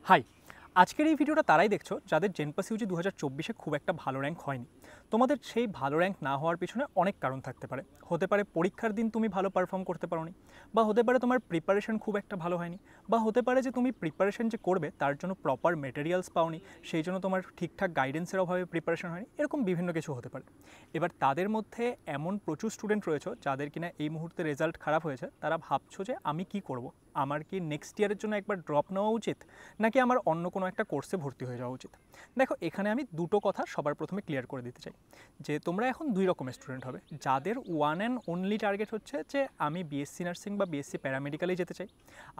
High, আজকের এই ভিডিওটা তারাই দেখছো যাদের জেনপাস ইউজি 2024-এ খুব একটা ভালো র্যাঙ্ক হয়নি। তোমাদের সেই ভালো র্যাঙ্ক না হওয়ার পিছনে অনেক কারণ থাকতে পারে। হতে পারে পরীক্ষার দিন তুমি ভালো পারফর্ম করতে পারোনি, বা হতে পারে তোমার প্রিপারেশন খুব একটা ভালো হয়নি, বা হতে পারে যে তুমি প্রিপারেশন যে করবে তার জন্য প্রপার মেটেরিয়ালস পাওনি, সেই জন্য তোমার ঠিকঠাক গাইডেন্সের অভাবে প্রিপারেশন হয়নি, এরকম বিভিন্ন কিছু হতে পারে। এবার তাদের মধ্যে এমন প্রচুর স্টুডেন্ট রয়েছে যাদের কিনা এই মুহূর্তে রেজাল্ট খারাপ হয়েছে, তারা ভাবছো যে আমি কি করব, আমার কি নেক্সট ইয়ারের জন্য একবার ড্রপ নেওয়া উচিত, নাকি আমার অন্য কোনো একটা কোর্সে ভর্তি হয়ে যাওয়া উচিত। দেখো, এখানে আমি দুটো কথা সবার প্রথমে ক্লিয়ার করে দিতে চাই যে তোমরা এখন দুই রকমের স্টুডেন্ট হবে। যাদের ওয়ান অ্যান্ড অনলি টার্গেট হচ্ছে যে আমি বিএসসি নার্সিং বা বিএসসি প্যারামেডিক্যালেই যেতে চাই,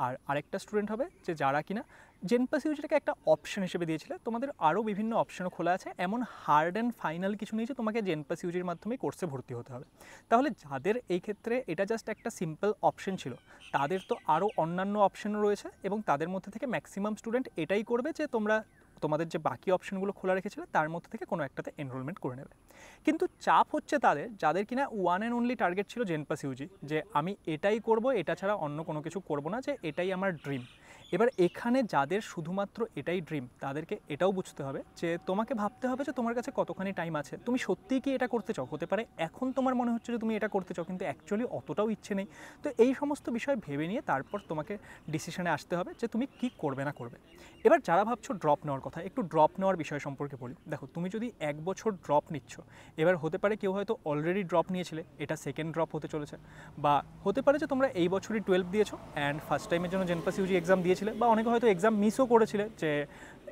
আর আরেকটা স্টুডেন্ট হবে যে যারা কিনা জেনপাস ইউজিটাকে একটা অপশন হিসেবে দিয়েছিলে, তোমাদের আরও বিভিন্ন অপশনও খোলা আছে, এমন হার্ড অ্যান্ড ফাইনাল কিছু নেই যে তোমাকে জেনপাস ইউজির মাধ্যমে কোর্সে ভর্তি হতে হবে। তাহলে যাদের এই ক্ষেত্রে এটা জাস্ট একটা সিম্পল অপশন ছিল, তাদের তো আরও অন্যান্য অপশনও রয়েছে, এবং তাদের মধ্যে থেকে ম্যাক্সিমাম স্টুডেন্ট এটাই করবে যে তোমাদের যে বাকি অপশনগুলো খোলা রেখেছিলে তার মধ্যে থেকে কোনো একটাতে এনরোলমেন্ট করে নেবে। কিন্তু চাপ হচ্ছে তাদের যাদের কিনা ওয়ান অ্যান্ড অনলি টার্গেট ছিল জেনপাস ইউজি, যে আমি এটাই করব, এটা ছাড়া অন্য কোনো কিছু করব না, যে এটাই আমার ড্রিম। এবার এখানে যাদের শুধুমাত্র এটাই ড্রিম, তাদেরকে এটাও বুঝতে হবে যে তোমাকে ভাবতে হবে যে তোমার কাছে কতখানি টাইম আছে, তুমি সত্যিই কি এটা করতে চাও। হতে পারে এখন তোমার মনে হচ্ছে যে তুমি এটা করতে চাও, কিন্তু অ্যাকচুয়ালি অতটাও ইচ্ছে নেই। তো এই সমস্ত বিষয় ভেবে নিয়ে তারপর তোমাকে ডিসিশনে আসতে হবে যে তুমি কি করবে না করবে। এবার যারা ভাবছো ড্রপ নেওয়ার কথা, একটু ড্রপ নেওয়ার বিষয় সম্পর্কে বলি। দেখো, তুমি যদি 1 বছর ড্রপ নিচ্ছ, এবার হতে পারে কেউ হয়তো অলরেডি ড্রপ নিয়েছিলে, এটা সেকেন্ড ড্রপ হতে চলেছে, বা হতে পারে যে তোমরা এই বছরই 12 দিয়েছো অ্যান্ড ফার্স্ট টাইমের জন্য জেনপাস ইউজি এক্সাম দিয়েছিলে, বা অনেকে হয়তো এক্সাম মিসও করেছিলে, যে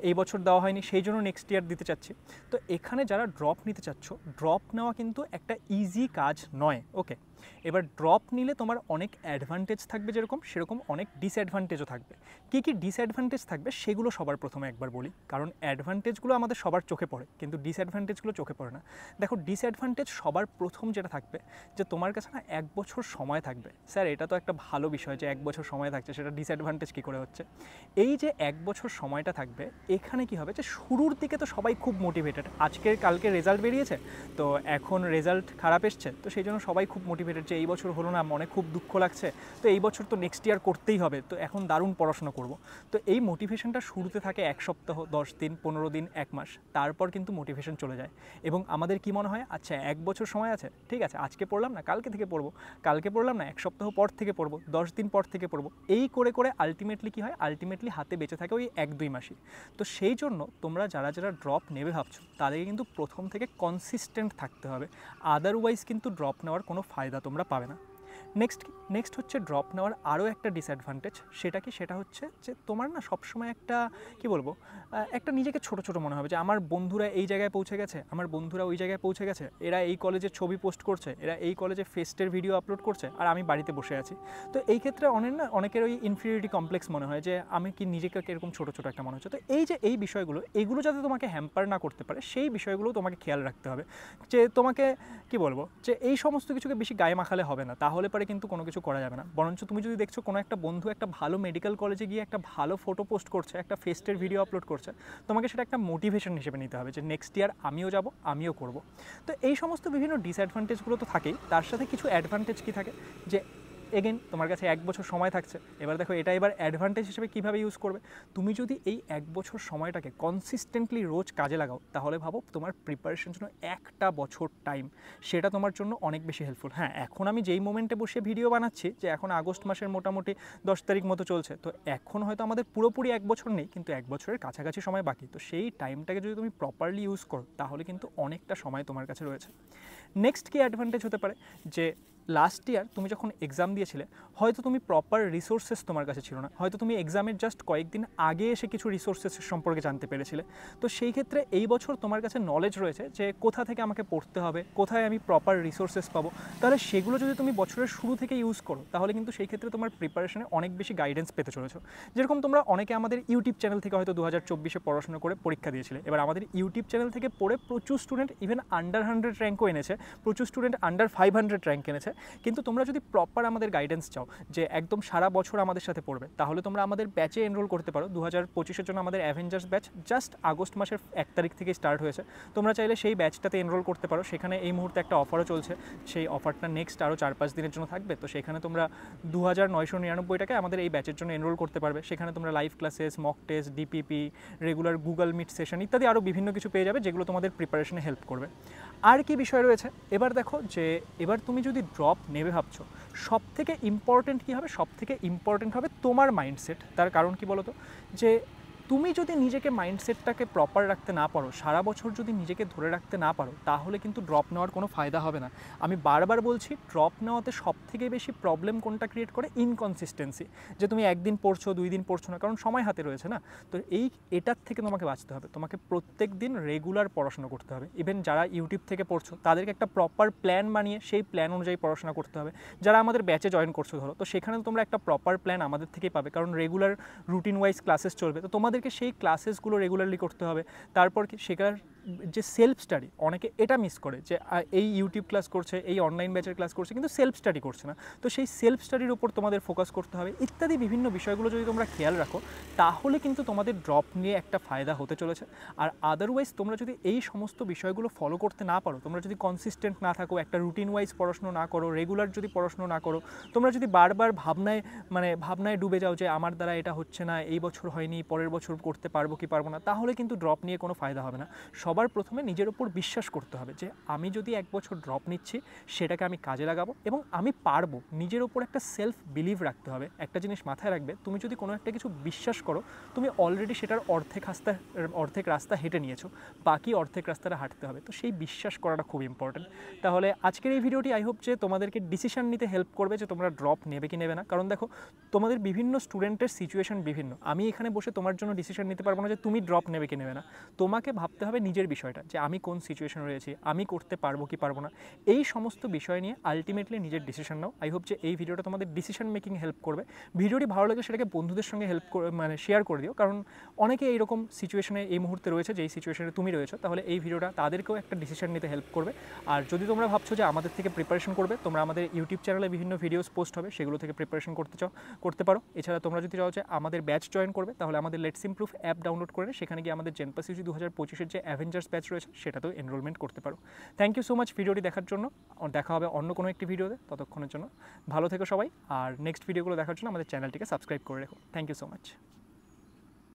এই বছর দেওয়া হয়নি সেই জন্য নেক্সট ইয়ার দিতে চাচ্ছি। তো এখানে যারা ড্রপ নিতে চাচ্ছ, ড্রপ নেওয়া কিন্তু একটা ইজি কাজ নয়। ওকে, এবার ড্রপ নিলে তোমার অনেক অ্যাডভান্টেজ থাকবে, যেরকম সেরকম অনেক ডিসঅ্যাডভান্টেজও থাকবে। কী কী ডিসঅ্যাডভান্টেজ থাকবে সেগুলো সবার প্রথমে একবার বলি, কারণ অ্যাডভান্টেজগুলো আমাদের সবার চোখে পড়ে কিন্তু ডিসঅ্যাডভান্টেজগুলো চোখে পড়ে না। দেখো, ডিসঅ্যাডভান্টেজ সবার প্রথম যেটা থাকবে, যে তোমার কাছে না 1 বছর সময় থাকবে। স্যার, এটা তো একটা ভালো বিষয় যে 1 বছর সময় থাকছে, সেটা ডিসঅ্যাডভান্টেজ কী করে হচ্ছে? এই যে 1 বছর সময়টা থাকবে, এখানে কি হবে যে শুরুর দিকে তো সবাই খুব মোটিভেটেড, কালকে রেজাল্ট বেরিয়েছে, তো এখন রেজাল্ট খারাপ এসছে, তো সেই জন্য সবাই খুব মোটিভেটেড যে এই বছর হলো না, মনে খুব দুঃখ লাগছে, তো এই বছর তো নেক্সট ইয়ার করতেই হবে, তো এখন দারুণ পড়াশোনা করব। তো এই মোটিভেশনটা শুরুতে থাকে 1 সপ্তাহ, 10 দিন, 15 দিন, 1 মাস, তারপর কিন্তু মোটিভেশন চলে যায়। এবং আমাদের কি মনে হয়, আচ্ছা 1 বছর সময় আছে, ঠিক আছে, আজকে পড়লাম না কালকে থেকে পড়বো, কালকে পড়লাম না 1 সপ্তাহ পর থেকে পড়বো, 10 দিন পর থেকে পড়বো, এই করে করে আলটিমেটলি কী হয়, আলটিমেটলি হাতে বেঁচে থাকে ওই 1-2 মাসই। তো সেই জন্য তোমরা যারা যারা ড্রপ নেবে ভাবছো, তাদেরকে কিন্তু প্রথম থেকে কনসিস্টেন্ট থাকতে হবে, আদারওয়াইজ কিন্তু ড্রপ নেওয়ার কোনো ফায়দা তোমরা পাবে না। নেক্সট হচ্ছে ড্রপ নেওয়ার আরও একটা ডিসঅ্যাডভান্টেজ। সেটা হচ্ছে যে তোমার না সবসময় একটা কি বলবো, একটা নিজেকে ছোট ছোট মনে হবে, যে আমার বন্ধুরা এই জায়গায় পৌঁছে গেছে, আমার বন্ধুরা ওই জায়গায় পৌঁছে গেছে, এরা এই কলেজের ছবি পোস্ট করছে, এরা এই কলেজে ফেস্টের ভিডিও আপলোড করছে, আর আমি বাড়িতে বসে আছি। তো এই ক্ষেত্রে অনেকের ওই ইনফিরিয়রিটি কমপ্লেক্স মনে হয়, যে আমি কি নিজেকে এরকম ছোটো ছোটো একটা মনে হচ্ছে। তো এই বিষয়গুলো, এগুলো যাতে তোমাকে হ্যাম্পার না করতে পারে, সেই বিষয়গুলো তোমাকে খেয়াল রাখতে হবে। যে তোমাকে কি বলবো, যে এই সমস্ত কিছুকে বেশি গায়ে মাখালে হবে না, তাহলে পরে কিন্তু কোনো কিছু করা যাবে না। বরঞ্চ তুমি যদি দেখছো কোনো একটা বন্ধু একটা ভালো মেডিকেল কলেজে গিয়ে একটা ভালো ফটো পোস্ট করছে, একটা ফেস্টের ভিডিও আপলোড করছে, তোমাকে সেটা একটা মোটিভেশন হিসেবে নিতে হবে, যে নেক্সট ইয়ার আমিও যাব, আমিও করব। তো এই সমস্ত বিভিন্ন ডিসঅ্যাডভান্টেজগুলো তো থাকেই, তার সাথে কিছু অ্যাডভান্টেজ কী থাকে, যে এগেন তোমার কাছে 1 বছর সময় থাকছে। এবার দেখো, এটা এবার অ্যাডভান্টেজ হিসেবে কীভাবে ইউজ করবে। তুমি যদি এই 1 বছর সময়টাকে কনসিস্টেন্টলি রোজ কাজে লাগাও, তাহলে ভাবো তোমার প্রিপারেশনের জন্য 1 বছর টাইম, সেটা তোমার জন্য অনেক বেশি হেল্পফুল। হ্যাঁ, এখন আমি যেই মোমেন্টে বসে ভিডিও বানাচ্ছি, যে এখন আগস্ট মাসের মোটামুটি 10 তারিখ মতো চলছে, তো এখন হয়তো আমাদের পুরোপুরি 1 বছর নেই, কিন্তু 1 বছরের কাছাকাছি সময় বাকি। তো সেই টাইমটাকে যদি তুমি প্রপারলি ইউজ করো, তাহলে কিন্তু অনেকটা সময় তোমার কাছে রয়েছে। নেক্সট কী অ্যাডভান্টেজ হতে পারে, যে লাস্ট ইয়ার তুমি যখন এক্সাম দিয়েছিলে, হয়তো তুমি প্রপার রিসোর্সেস তোমার কাছে ছিল না, হয়তো তুমি এক্সামের জাস্ট কয়েকদিন আগে এসে কিছু রিসোর্সেস সম্পর্কে জানতে পেরেছিলে। তো সেই ক্ষেত্রে এই বছর তোমার কাছে নলেজ রয়েছে যে কোথা থেকে আমাকে পড়তে হবে, কোথায় আমি প্রপার রিসোর্সেস পাবো। তাহলে সেগুলো যদি তুমি বছরের শুরু থেকে ইউজ করো, তাহলে কিন্তু সেই ক্ষেত্রে তোমার প্রিপারেশনে অনেক বেশি গাইডেন্স পেতে চলেছো। যেরকম তোমরা অনেকে আমাদের ইউটিউব চ্যানেল থেকে হয়তো 2024-এ পড়াশোনা করে পরীক্ষা দিয়েছিলে। এবার আমাদের ইউটিউব চ্যানেল থেকে পড়ে প্রচুর স্টুডেন্ট ইভেন আন্ডার 100 র্যাঙ্কও এনেছে, প্রচুর স্টুডেন্ট আন্ডার 500 র্যাঙ্ক এনেছে, কিন্তু তোমরা যদি প্রপার আমাদের গাইডেন্স চাও যে একদম সারা বছর আমাদের সাথে পড়বে, তাহলে তোমরা আমাদের ব্যাচে এনরোল করতে পারো। 2025-এর জন্য আমাদের অ্যাভেঞ্জার্স ব্যাচ জাস্ট আগস্ট মাসের 1 তারিখ থেকে স্টার্ট হয়েছে। তোমরা চাইলে সেই ব্যাচটাতে এনরোল করতে পারো। সেখানে এই মুহূর্তে একটা অফারও চলছে, সেই অফারটা নেক্সট আরও 4-5 দিনের জন্য থাকবে। তো সেখানে তোমরা 2999 টাকায় আমাদের এই ব্যাচের জন্য এনরোল করতে পারবে। সেখানে তোমরা live classes, mock test, DPP, regular Google Meet session ইত্যাদি আরও বিভিন্ন কিছু পেয়ে যাবে, যেগুলো তোমাদের প্রিপারেশনে হেল্প করবে। আর কি বিষয় রয়েছে এবার দেখো, যে এবার তুমি যদি ড্রপ নেবে ভাবছো, সবথেকে ইম্পর্টেন্ট কী হবে? সবথেকে ইম্পর্টেন্ট হবে তোমার মাইন্ডসেট। তার কারণ কি বলো তো, যে তুমি যদি নিজেকে মাইন্ডসেটটাকে প্রপার রাখতে না পারো, সারা বছর যদি নিজেকে ধরে রাখতে না পারো, তাহলে কিন্তু ড্রপ নেওয়ার কোনো ফায়দা হবে না। আমি বারবার বলছি, ড্রপ নেওয়াতে সবথেকে বেশি প্রবলেম কোনটা ক্রিয়েট করে? ইনকনসিস্টেন্সি, যে তুমি একদিন পড়ছো, 2 দিন পড়ছো না, কারণ সময় হাতে রয়েছে না। তো এটার থেকে তোমাকে বাঁচতে হবে। তোমাকে প্রত্যেক দিন রেগুলার পড়াশোনা করতে হবে। ইভেন যারা ইউটিউব থেকে পড়ছো, তাদেরকে একটা প্রপার প্ল্যান বানিয়ে সেই প্ল্যান অনুযায়ী পড়াশোনা করতে হবে। যারা আমাদের ব্যাচে জয়েন করছো ধরো, তো সেখানে তোমরা একটা প্রপার প্ল্যান আমাদের থেকেই পাবে, কারণ রেগুলার রুটিন ওয়াইজ ক্লাসেস চলবে। তো তোমাদেরকে সেই ক্লাসেসগুলো রেগুলারলি করতে হবে। তারপর কি শেখার যে সেলফ স্টাডি, অনেকে এটা মিস করে যে এই ইউটিউব ক্লাস করছে, এই অনলাইন ব্যাচের ক্লাস করছে, কিন্তু সেলফ স্টাডি করছে না। তো সেই সেলফ স্টাডির উপর তোমাদের ফোকাস করতে হবে। ইত্যাদি বিভিন্ন বিষয়গুলো যদি তোমরা খেয়াল রাখো, তাহলে কিন্তু তোমাদের ড্রপ নিয়ে একটা ফায়দা হতে চলেছে। আর আদারওয়াইজ তোমরা যদি এই সমস্ত বিষয়গুলো ফলো করতে না পারো, তোমরা যদি কনসিস্টেন্ট না থাকো, একটা রুটিন ওয়াইজ পড়াশুনো না করো, রেগুলার যদি পড়াশুনো না করো, তোমরা যদি বারবার ভাবনায় ডুবে যাও যে আমার দ্বারা এটা হচ্ছে না, এই বছর হয়নি, পরের বছর করতে পারবো কি পারবো না, তাহলে কিন্তু ড্রপ নিয়ে কোনো ফায়দা হবে না। সবার প্রথমে নিজের উপর বিশ্বাস করতে হবে যে আমি যদি 1 বছর ড্রপ নিচ্ছি, সেটাকে আমি কাজে লাগাবো এবং আমি পারবো। নিজের উপর একটা সেলফ বিলিভ রাখতে হবে। একটা জিনিস মাথায় রাখবে, তুমি যদি কোনো একটা কিছু বিশ্বাস করো, তুমি অলরেডি সেটার অর্ধেক রাস্তা হেঁটে নিয়েছো, বাকি অর্ধেক রাস্তাটা হাঁটতে হবে। তো সেই বিশ্বাস করাটা খুব ইম্পর্টেন্ট। তাহলে আজকের এই ভিডিওটি আই হোপ যে তোমাদেরকে ডিসিশন নিতে হেল্প করবে যে তোমরা ড্রপ নেবে কি নেবে না। কারণ দেখো, তোমাদের বিভিন্ন স্টুডেন্টের সিচুয়েশন বিভিন্ন। আমি এখানে বসে তোমার জন্য ডিসিশন নিতে পারবো না যে তুমি ড্রপ নেবে কি নেবে না। তোমাকে ভাবতে হবে নিজের বিষয়টা, যে আমি কোন সিচুয়েশনে রয়েছি, আমি করতে পারবো কি পারবো না। এই সমস্ত বিষয় নিয়ে আলটিমেটলি নিজের ডিসিশন নাও। আই হোপ যে এই ভিডিওটা তোমাদের ডিসিশন মেকিং হেল্প করবে। ভিডিওটি ভালো লাগে সেটাকে বন্ধুদের সঙ্গে শেয়ার করে দিও, কারণ অনেকে এইরকম সিচুয়েশনে এই মুহূর্তে রয়েছে, যেই সিচুয়েশনে তুমি রয়েছো। তাহলে এই ভিডিওটা তাদেরকেও একটা ডিসিশন নিতে হেল্প করবে। আর যদি তোমরা ভাবছো যে আমাদের থেকে প্রিপারেশন করবে, তোমরা আমাদের ইউটিউব চ্যানেলে বিভিন্ন ভিডিওস পোস্ট হবে, সেগুলো থেকে প্রিপারেশন করতে পারো। এছাড়া তোমরা যদি চাও যে আমাদের ব্যাচ জয়েন করবে, তাহলে আমাদের লেটস ইমপ্রুভ অ্যাপ ডাউনলোড করে সেখানে গিয়ে আমাদের জেনপাস ইউজি 2025-এর যে অ্যাভেঞ্জার্স ব্যাচ রয়েছে, সেটাতেও এনরোলমেন্ট করতে পারো। থ্যাংক ইউ সো মাচ ভিডিওটি দেখার জন্য। দেখা হবে অন্য কোনো একটি ভিডিওতে। ততক্ষণের জন্য ভালো থেকো সবাই, আর নেক্সট ভিডিওগুলো দেখার জন্য আমাদের চ্যানেলটিকে সাবস্ক্রাইব করে রেখো। Thank you so much.